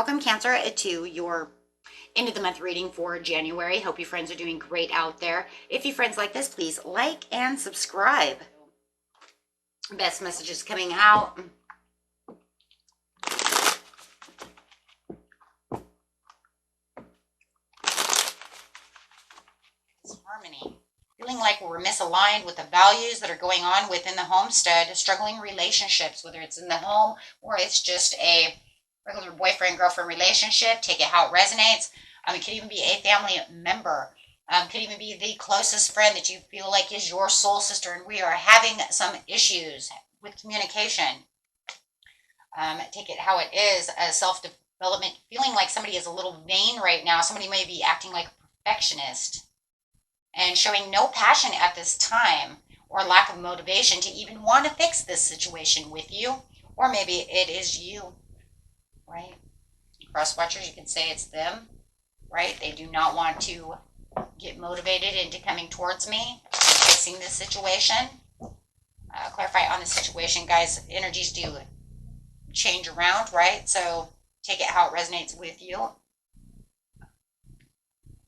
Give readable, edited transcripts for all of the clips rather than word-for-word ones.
Welcome, Cancer, to your end of the month reading for January. Hope you friends are doing great out there. If you friends like this, please like and subscribe. Best messages coming out. Harmony. Feeling like we're misaligned with the values that are going on within the homestead, struggling relationships, whether it's in the home or it's just a regular boyfriend-girlfriend relationship. Take it how it resonates. It could even be a family member. Could even be the closest friend that you feel like is your soul sister, and we are having some issues with communication. Take it how it is, as self-development, feeling like somebody is a little vain right now. Somebody may be acting like a perfectionist and showing no passion at this time, or lack of motivation to even want to fix this situation with you, or maybe it is you, right? Cross watchers, you can say it's them, right? They do not want to get motivated into coming towards me, fixing this situation. Clarify on the situation, guys. Energies do change around, right? So take it how it resonates with you.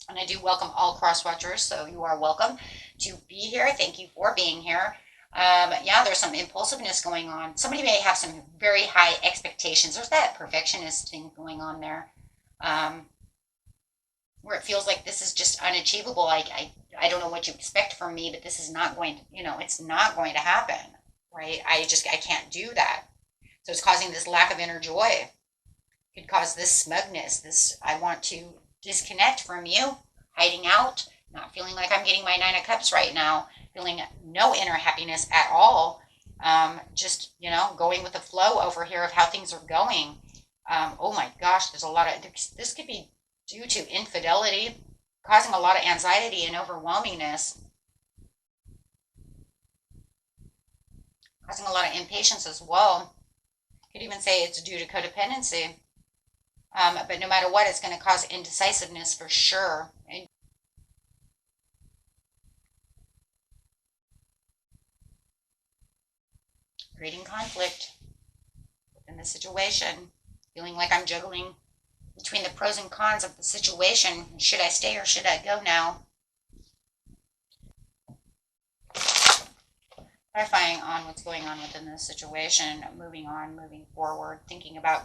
And I do welcome all cross watchers, so you are welcome to be here. Thank you for being here. Yeah, there's some impulsiveness going on. Somebody may have some very high expectations. There's that perfectionist thing going on there, where it feels like this is just unachievable. I don't know what you expect from me, but this is not going to, it's not going to happen, right? I can't do that. So it's causing this lack of inner joy. It could cause this smugness, this I want to disconnect from you, hiding out, not feeling like I'm getting my Nine of Cups right now, feeling no inner happiness at all. Just, going with the flow over here of how things are going. Oh my gosh, there's a lot of, this could be due to infidelity, causing a lot of anxiety and overwhelmingness, causing a lot of impatience as well. Could even say it's due to codependency. But no matter what, it's going to cause indecisiveness for sure. And creating conflict in the situation, feeling like I'm juggling between the pros and cons of the situation. Should I stay or should I go now? Clarifying on what's going on within this situation, moving on, moving forward,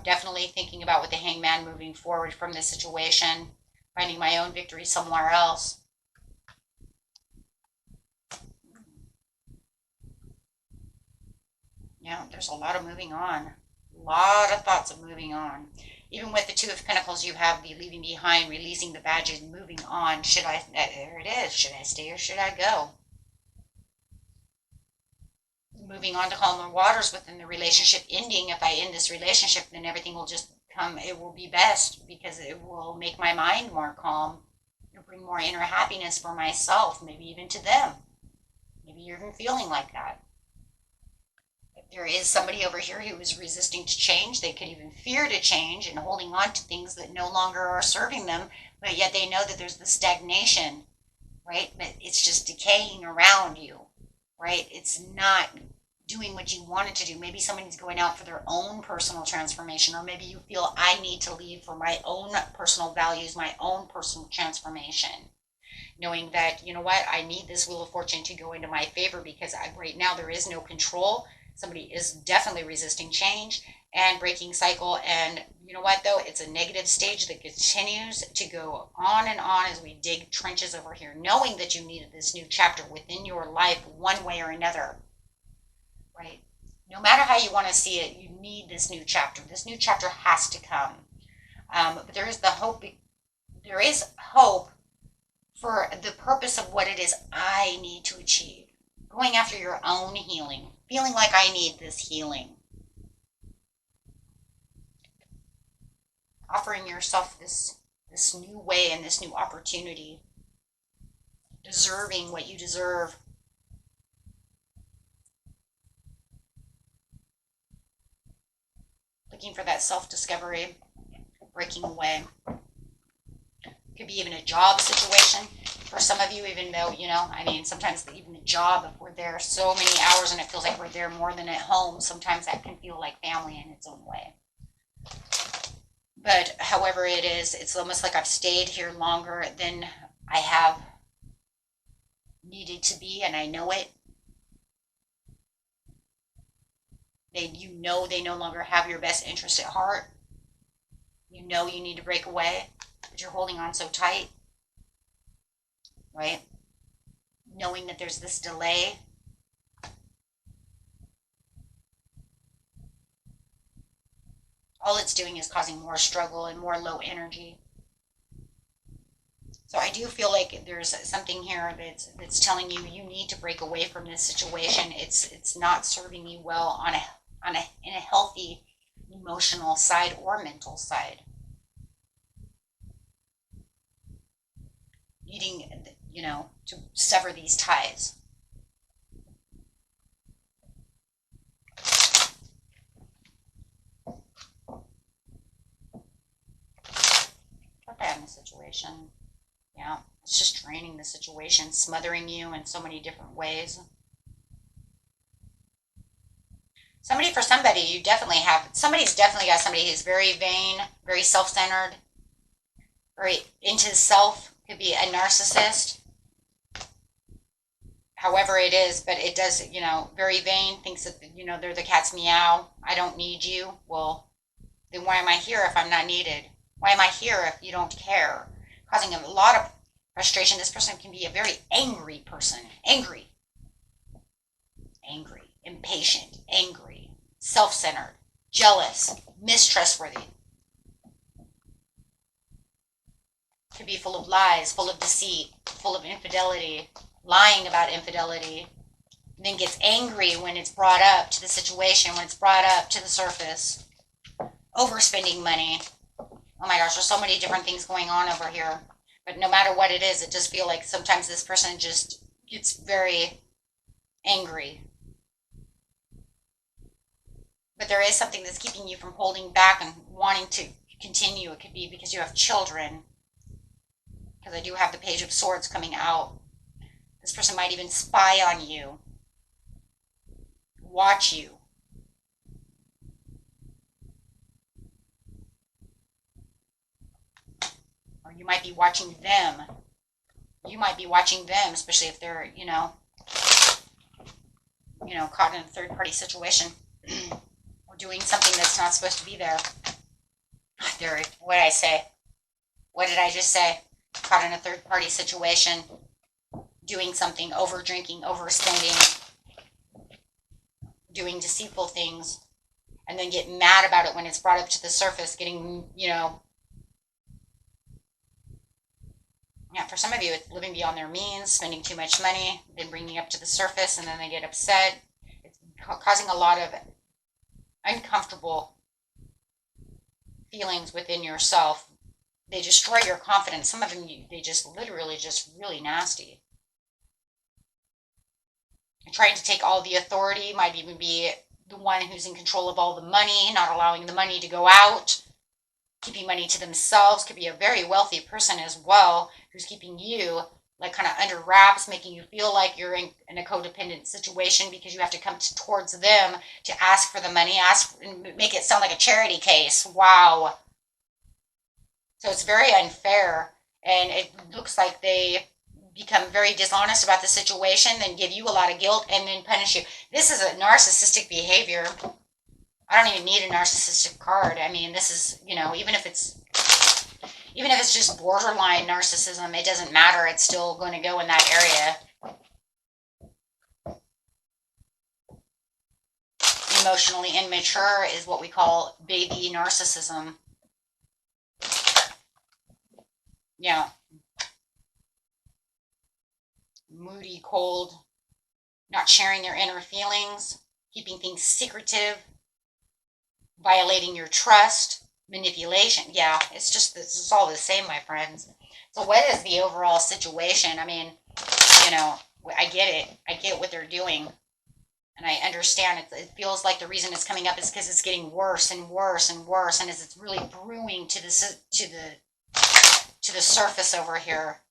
definitely thinking about with the Hangman, moving forward from this situation, finding my own victory somewhere else. Yeah, there's a lot of moving on, a lot of thoughts of moving on. Even with the Two of Pentacles, you have the leaving behind, releasing the baggage, moving on. There it is. Should I stay or should I go? Moving on to calmer waters within the relationship ending. If I end this relationship, then everything will just come, it will be best because it will make my mind more calm. It'll bring more inner happiness for myself, maybe even to them. Maybe you're even feeling like that. If there is somebody over here who is resisting to change, they could even fear to change and holding on to things that no longer are serving them, but yet they know that there's the stagnation, right? But it's just decaying around you, right? It's not doing what you wanted to do. Maybe somebody's going out for their own personal transformation, or maybe you feel I need to leave for my own personal values, my own personal transformation. Knowing that, you know what, I need this Wheel of Fortune to go into my favor because right now there is no control. Somebody is definitely resisting change and breaking cycle. And you know what, though? It's a negative stage that continues to go on and on as we dig trenches over here, knowing that you needed this new chapter within your life one way or another. Right? No matter how you want to see it, you need this new chapter. This new chapter has to come. But there is there is hope for the purpose of what it is I need to achieve. Going after your own healing. Feeling like I need this healing. Offering yourself this new way and this new opportunity. Deserving what you deserve. Looking for that self-discovery, breaking away. Could be even a job situation for some of you, even though, sometimes even the job, if we're there so many hours and it feels like we're there more than at home, sometimes that can feel like family in its own way. But however it is, it's almost like I've stayed here longer than I have needed to be, and I know it. You know they no longer have your best interest at heart. You know you need to break away, but you're holding on so tight, right? Knowing that there's this delay. All it's doing is causing more struggle and more low energy. So I do feel like there's something here that's telling you you need to break away from this situation. It's not serving you well in a healthy emotional side or mental side. Needing, to sever these ties. Okay, in the situation. Yeah, it's just draining the situation, smothering you in so many different ways. For somebody, you definitely have, somebody's definitely got somebody who's very vain, very self centered, very into self, could be a narcissist, however it is, but it does, very vain, thinks that, they're the cat's meow. I don't need you. Well, then why am I here if I'm not needed? Why am I here if you don't care? Causing a lot of frustration. This person can be a very angry person. Angry, impatient, angry, self centered, jealous, mistrustworthy. Could be full of lies, full of deceit, full of infidelity, lying about infidelity, and then gets angry when it's brought up to the situation, when it's brought up to the surface. Overspending money. Oh my gosh, there's so many different things going on over here. But no matter what it is, it just feels like sometimes this person just gets very angry. But there is something that's keeping you from holding back and wanting to continue. It could be because you have children. Because I do have the Page of Swords coming out. This person might even spy on you, watch you. Or you might be watching them. Especially if they're, caught in a third party situation or doing something that's not supposed to be there. What did I say? What did I just say? Caught in a third party situation, doing something, over drinking, overspending, doing deceitful things, and then get mad about it when it's brought up to the surface, getting, yeah, for some of you, it's living beyond their means, spending too much money, then bringing it up to the surface, and then they get upset. It's causing a lot of uncomfortable feelings within yourself. They destroy your confidence. Some of them, they just literally just really nasty. And trying to take all the authority, might even be the one who's in control of all the money, not allowing the money to go out, keeping money to themselves. Could be a very wealthy person as well, who's keeping you like kind of under wraps, making you feel like you're in a codependent situation because you have to come towards them to ask for the money, and make it sound like a charity case. Wow. So it's very unfair, and it looks like they become very dishonest about the situation, then give you a lot of guilt, and then punish you. This is a narcissistic behavior. I don't even need a narcissistic card. I mean, this is, even if it's just borderline narcissism, it doesn't matter. It's still going to go in that area. Emotionally immature is what we call baby narcissism. Yeah. Moody, cold, not sharing their inner feelings, keeping things secretive, violating your trust, manipulation. Yeah, this is all the same, my friends. So what is the overall situation? I mean, I get it. I get what they're doing. And I understand it feels like the reason it's coming up is because it's getting worse and worse and worse, and as it's really brewing to the surface over here.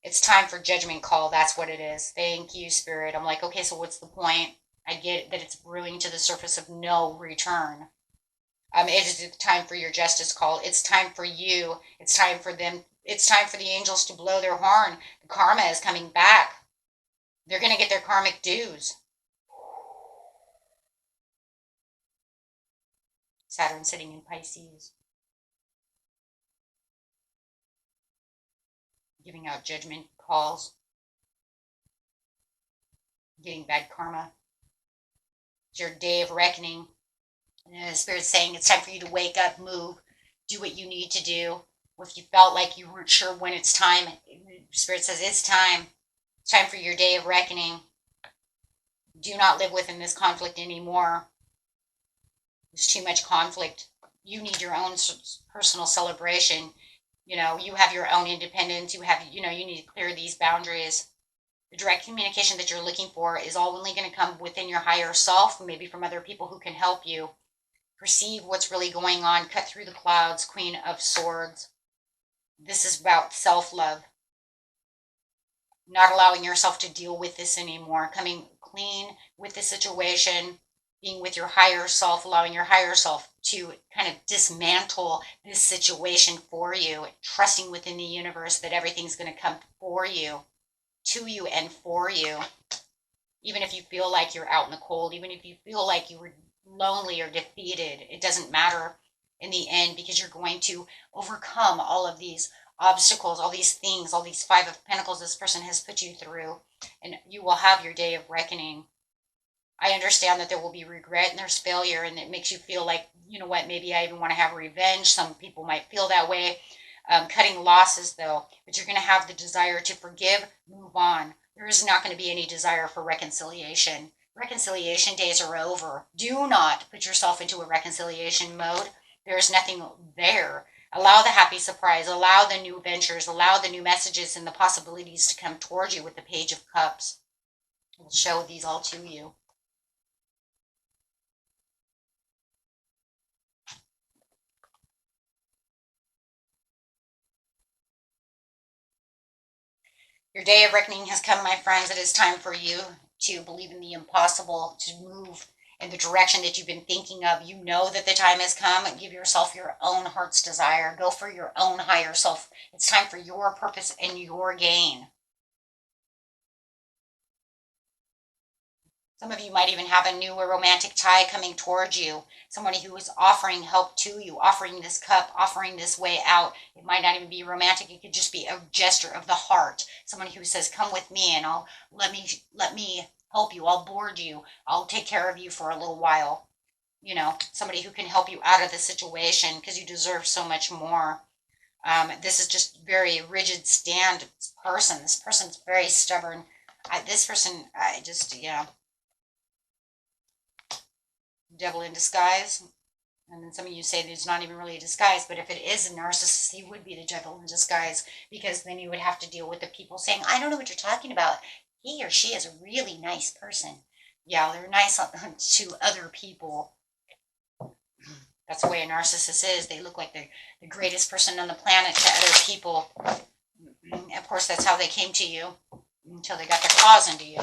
It's time for judgment call. That's what it is. Thank you, Spirit. I'm like, okay, so what's the point? I get that it's brewing to the surface of no return. It is time for your justice call. It's time for you. It's time for them. It's time for the angels to blow their horn. The karma is coming back. They're going to get their karmic dues. Saturn sitting in Pisces, giving out judgment calls, getting bad karma. It's your day of reckoning. And the Spirit's saying it's time for you to wake up, move, do what you need to do. If you felt like you weren't sure when it's time, Spirit says it's time. It's time for your day of reckoning. Do not live within this conflict anymore. There's too much conflict. You need your own personal celebration. You have your own independence. You need to clear these boundaries. The direct communication that you're looking for is all only going to come within your higher self, maybe from other people who can help you perceive what's really going on. Cut through the clouds, Queen of Swords. This is about self-love. Not allowing yourself to deal with this anymore. Coming clean with the situation. Being with your higher self. Allowing your higher self to kind of dismantle this situation for you. Trusting within the universe that everything's going to come for you. To you and for you. Even if you feel like you're out in the cold. Even if you feel like you were lonely or defeated. It doesn't matter in the end, because you're going to overcome all of these obstacles, all these things, all these Five of Pentacles this person has put you through, and you will have your day of reckoning. I understand that there will be regret and there's failure, and it makes you feel like, you know what, maybe I even want to have revenge. Some people might feel that way. Cutting losses, though, but you're going to have the desire to forgive, move on. There is not going to be any desire for reconciliation. Reconciliation days are over. Do not put yourself into a reconciliation mode. There's nothing there. Allow the happy surprise. Allow the new ventures. Allow the new messages and the possibilities to come towards you with the Page of Cups. We'll show these all to you. Your day of reckoning has come, my friends. It is time for you to believe in the impossible, to move in the direction that you've been thinking of. You know that the time has come. Give yourself your own heart's desire. Go for your own higher self. It's time for your purpose and your gain. Some of you might even have a new romantic tie coming towards you. Somebody who is offering help to you, offering this cup, offering this way out. It might not even be romantic. It could just be a gesture of the heart. Somebody who says, come with me and let me help you. I'll board you. I'll take care of you for a little while. Somebody who can help you out of the situation, because you deserve so much more. This is just very rigid stand person. This person's very stubborn. Devil in disguise. And then some of you say there's not even really a disguise, but if it is a narcissist, he would be the devil in disguise, because then you would have to deal with the people saying, I don't know what you're talking about. He or she is a really nice person. Yeah, they're nice to other people. That's the way a narcissist is. They look like the greatest person on the planet to other people. Of course, that's how they came to you, until they got their claws into you.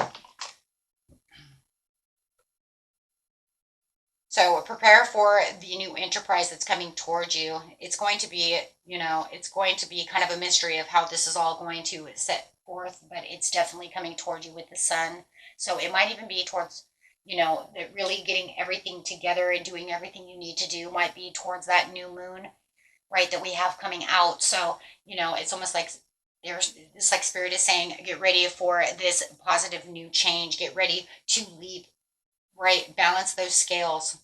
So prepare for the new enterprise that's coming towards you. It's going to be, it's going to be kind of a mystery of how this is all going to set forth, but it's definitely coming towards you with the sun. So it might even be towards, really getting everything together and doing everything you need to do. Might be towards that new moon, right, that we have coming out. So, it's almost like it's like Spirit is saying, get ready for this positive new change. Get ready to leap. Right, balance those scales.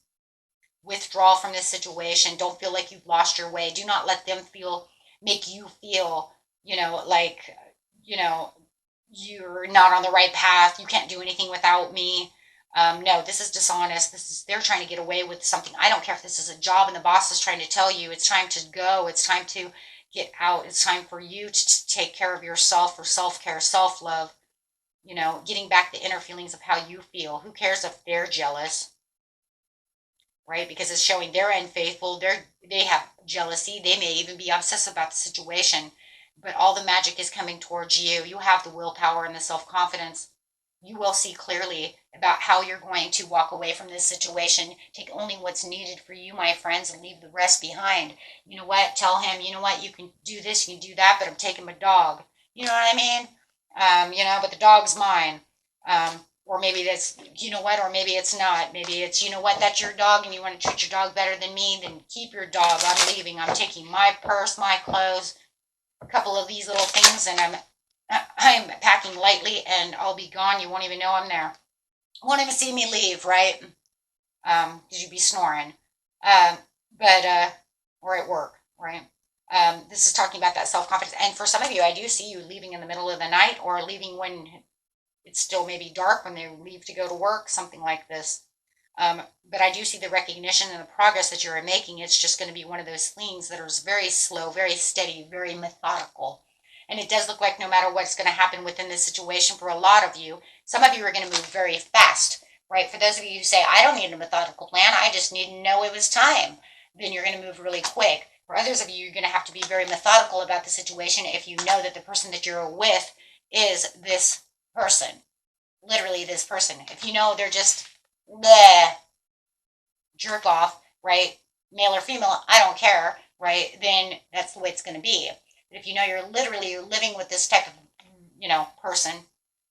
Withdraw from this situation. Don't feel like you've lost your way. Do not let them make you feel, like, you're not on the right path. You can't do anything without me. No, this is dishonest. They're trying to get away with something. I don't care if this is a job and the boss is trying to tell you it's time to go. It's time to get out. It's time for you to take care of yourself, for self-care, self-love. Getting back the inner feelings of how you feel. Who cares if they're jealous, right? Because it's showing they're unfaithful. They have jealousy. They may even be obsessed about the situation, but all the magic is coming towards you. You have the willpower and the self-confidence. you will see clearly about how you're going to walk away from this situation. Take only what's needed for you, my friends, and leave the rest behind. You know what? Tell him, you know what? You can do this, you can do that, but I'm taking my dog. You know what I mean? But the dog's mine. Or maybe that's, you know what? Or maybe it's not. Maybe it's, you know what? That's your dog, and you want to treat your dog better than me. Then keep your dog. I'm leaving. I'm taking my purse, my clothes, a couple of these little things, and I'm packing lightly, and I'll be gone. You won't even know I'm there. Won't even see me leave, right? Because you'd be snoring. But or at work, right? This is talking about that self-confidence. And for some of you, I do see you leaving in the middle of the night, or leaving when it's still maybe dark, when they leave to go to work, something like this. But I do see the recognition and the progress that you're making. It's just going to be one of those things that are very slow, very steady, very methodical. And it does look like no matter what's going to happen within this situation, for a lot of you, some of you are going to move very fast, right? For those of you who say, I don't need a methodical plan, I just need to know it was time, then you're going to move really quick. For others of you, you're going to have to be very methodical about the situation if you know that the person that you're with is this person, literally this person. If you know they're just bleh, jerk off, right? Male or female, I don't care, right? Then that's the way it's going to be. But if you know you're literally living with this type of, person,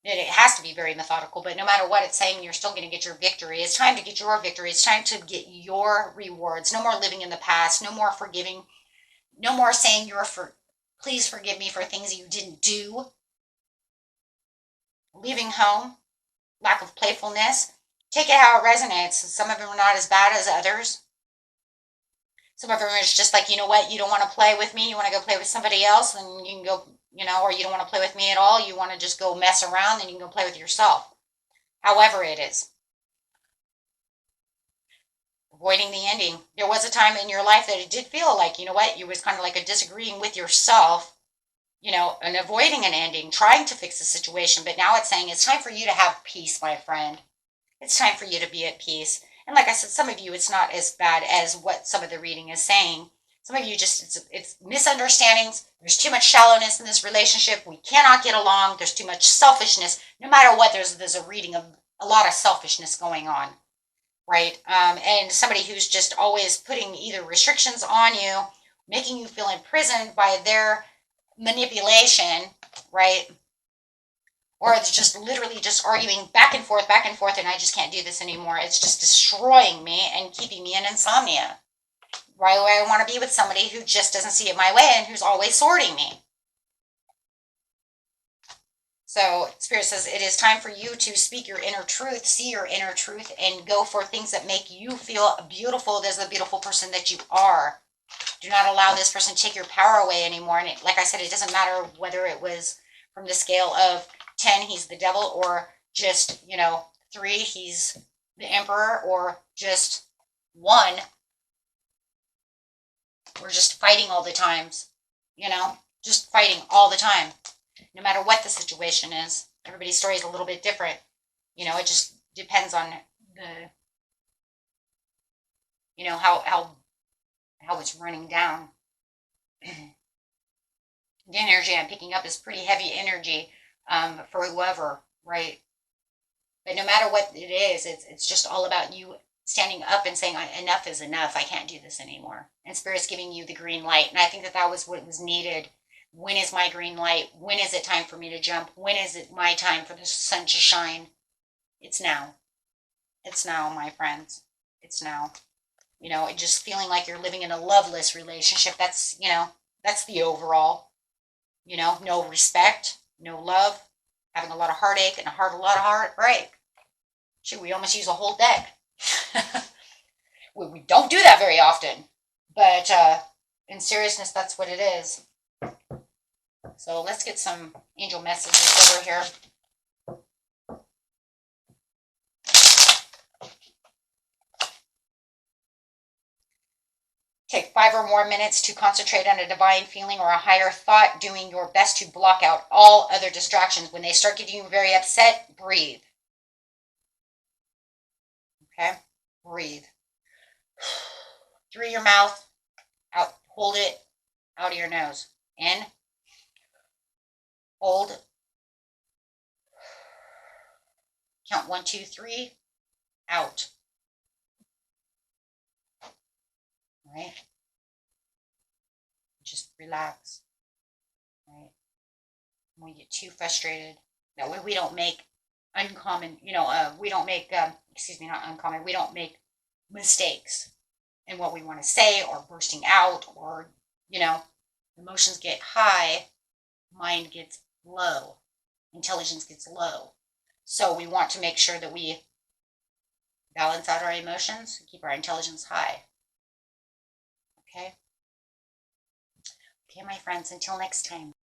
then it has to be very methodical. But no matter what it's saying, you're still going to get your victory. It's time to get your victory. It's time to get your rewards. No more living in the past. No more forgiving. No more saying please forgive me for things you didn't do. Leaving home, lack of playfulness. Take it how it resonates. Some of them are not as bad as others. Some of them is just like, you know what, you don't want to play with me, you want to go play with somebody else, and you can go, or you don't want to play with me at all, you want to just go mess around, then you can go play with yourself. However it is. Avoiding the ending. There was a time in your life that it did feel like, you know what, you was kind of like a disagreeing with yourself, and avoiding an ending, trying to fix the situation, but now it's saying it's time for you to have peace, my friend. It's time for you to be at peace. And like I said, some of you, it's not as bad as what some of the reading is saying. Some of you it's misunderstandings. There's too much shallowness in this relationship. We cannot get along. There's too much selfishness. No matter what, there's a reading of a lot of selfishness going on, right? And somebody who's just always putting either restrictions on you, making you feel imprisoned by their manipulation, right? Or it's just literally just arguing back and forth, and I just can't do this anymore. It's just destroying me and keeping me in insomnia. Right away, I want to be with somebody who just doesn't see it my way and who's always sorting me. So Spirit says it is time for you to speak your inner truth, see your inner truth, and go for things that make you feel beautiful as the beautiful person that you are. Do not allow this person to take your power away anymore. And like I said, it doesn't matter whether it was from the scale of 10, he's the devil, or just, 3, he's the emperor, or just 1, we're just fighting all the times, just fighting all the time, no matter what the situation is. Everybody's story is a little bit different. It just depends on the, how it's running down. The energy I'm picking up is pretty heavy energy for whoever, right? But no matter what it is, it's just all about you standing up and saying, enough is enough. I can't do this anymore. And Spirit's giving you the green light. And I think that was what was needed. When is my green light? When is it time for me to jump? When is it my time for the sun to shine? It's now. It's now, my friends. It's now. Just feeling like you're living in a loveless relationship. That's, that's the overall. No respect, no love, having a lot of heartache and a lot of heartbreak. Shoot, we almost use a whole deck. we don't do that very often, but in seriousness, that's what it is. So let's get some angel messages over here. Take 5 or more minutes to concentrate on a divine feeling or a higher thought, doing your best to block out all other distractions. When they start getting you very upset, breathe. Okay? Breathe. Through your mouth, out, hold it, out of your nose. In, hold, Count 1, 2, 3, out. Right? Just relax. Right? When we get too frustrated, that way we don't make uncommon, we don't make, not uncommon, we don't make mistakes in what we want to say or bursting out or, emotions get high, mind gets low, intelligence gets low. So we want to make sure that we balance out our emotions, keep our intelligence high. Okay? Okay, my friends, until next time.